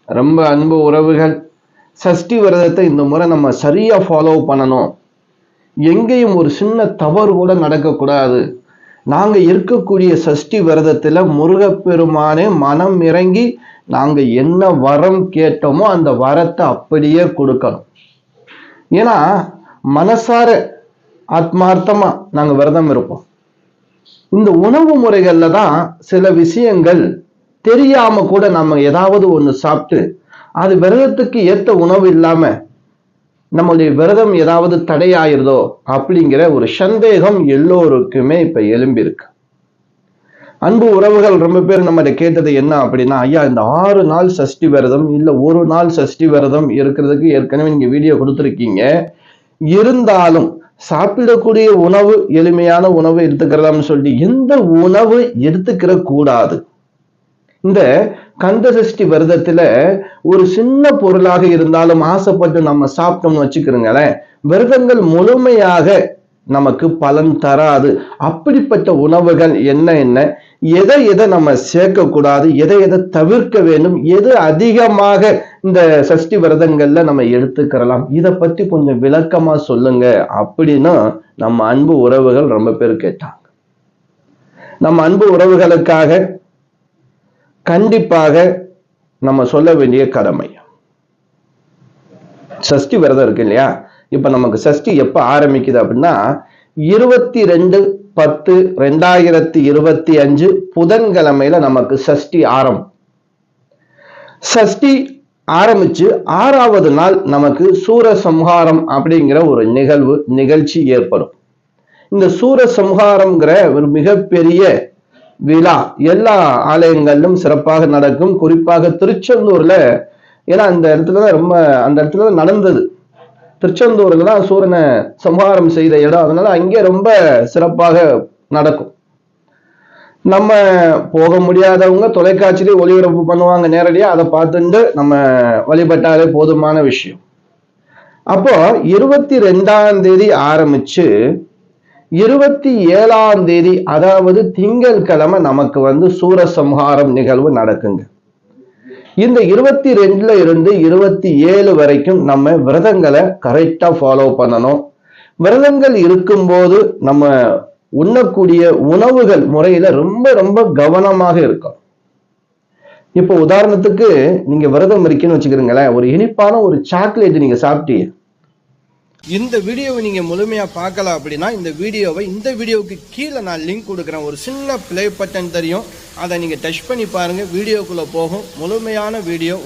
ரொம்ப அன்பு உறவுகள், சஷ்டி விரதத்தை இந்த முறை நம்ம சரியா ஃபாலோ பண்ணணும். எங்கேயும் ஒரு சின்ன தவறு கூட நடக்கக்கூடாது. நாங்க இருக்கக்கூடிய சஷ்டி விரதத்துல முருகப்பெருமானே மனம் இறங்கி நாங்க என்ன வரம் கேட்டோமோ அந்த வரத்தை அப்படியே கொடுக்கணும். ஏன்னா மனசார ஆத்மார்த்தமா நாங்க விரதம் இருப்போம். இந்த உணவு முறைகள்ல தான் சில விஷயங்கள் தெரியாம கூட நம்ம ஏதாவது ஒண்ணு சாப்பிட்டு அது விரதத்துக்கு ஏத்த உணவு இல்லாம நம்மளுடைய விரதம் ஏதாவது தடையாயிருதோ அப்படிங்கிற ஒரு சந்தேகம் எல்லோருக்குமே இப்ப எழும்பியிருக்கு. அன்பு உறவுகள் ரொம்ப பேர் நம்ம கேட்டது என்ன அப்படின்னா, ஐயா இந்த 6 நாள் சஷ்டி விரதம் இல்ல ஒரு நாள் சஷ்டி விரதம் இருக்கிறதுக்கு ஏற்கனவே நீங்க வீடியோ கொடுத்துருக்கீங்க. இருந்தாலும் சாப்பிடக்கூடிய உணவு எளிமையான உணவு எடுத்துக்கிறதாம்னு சொல்லிட்டு எந்த உணவு எடுத்துக்கிற கூடாது. இந்த கந்த சஷ்டி விரதத்துல ஒரு சின்ன பொருளாக இருந்தாலும் ஆசைப்பட்டு நம்ம சாப்பிட்டோம்னு வச்சுக்கிறோங்களேன், விரதங்கள் முழுமையாக நமக்கு பலன் தராது. அப்படிப்பட்ட உணவுகள் என்ன எதை நம்ம சேர்க்க கூடாது, எதை தவிர்க்க வேண்டும், எது அதிகமாக இந்த சஷ்டி விரதங்கள்ல நம்ம எடுத்துக்கிறலாம், இதை பத்தி கொஞ்சம் விளக்கமா சொல்லுங்க அப்படின்னு நம்ம அன்பு உறவுகள் ரொம்ப பேர் கேட்டாங்க. நம்ம அன்பு உறவுகளுக்காக கண்டிப்பாக நம்ம சொல்ல வேண்டிய கடமை. சஷ்டி விரதம் இருக்கு இல்லையா, இப்ப நமக்கு சஷ்டி எப்ப ஆரம்பிக்குது அப்படின்னா 22/10/2025 புதன்கிழமையில நமக்கு சஷ்டி ஆரம்பம். சஷ்டி ஆரம்பிச்சு 6வது நாள் நமக்கு சூரசம்ஹாரம் அப்படிங்கிற ஒரு நிகழ்ச்சி ஏற்படும். இந்த சூரசம்ஹாரம்ங்கிற ஒரு மிகப்பெரிய விழா எல்லா ஆலயங்களிலும் சிறப்பாக நடக்கும். குறிப்பாக திருச்செந்தூர்ல, ஏன்னா அந்த இடத்துல நடந்தது. திருச்செந்தூர்ல தான் சூரனை சம்ஹாரம் செய்த இடம், அதனால அங்கே ரொம்ப சிறப்பாக நடக்கும். நம்ம போக முடியாதவங்க தொலைக்காட்சியிலே ஒளிபரப்பு பண்ணுவாங்க நேரடியா, அதை பார்த்துட்டு நம்ம வழிபட்டாலே போதுமான விஷயம். அப்போ 22ஆம் தேதி ஆரம்பிச்சு 27ஆம் தேதி அதாவது திங்கட்கிழமை நமக்கு சூரசம்ஹாரம் நிகழ்வு நடக்குங்க. இந்த 22ல இருந்து 27 வரைக்கும் நம்ம விரதங்களை கரெக்டா ஃபாலோ பண்ணணும். விரதங்கள் இருக்கும்போது நம்ம உண்ணக்கூடிய உணவுகள் முறையில ரொம்ப ரொம்ப கவனமாக இருக்கும். இப்போ உதாரணத்துக்கு நீங்க விரதம் இருக்கீங்கன்னு வச்சுக்கிறீங்களேன், ஒரு இனிப்பான ஒரு சாக்லேட் நீங்க சாப்பிட்டீங்க. இந்த வீடியோவை நீங்க முழுமையா பார்க்கல அப்படின்னா இந்த வீடியோவுக்கு கீழே நான் லிங்க் கொடுக்குறேன். ஒரு சின்ன பிளே பட்டன் தெரியும், அதை நீங்க டச் பண்ணி பாருங்க, வீடியோக்குள்ள போகும். முழுமையான வீடியோ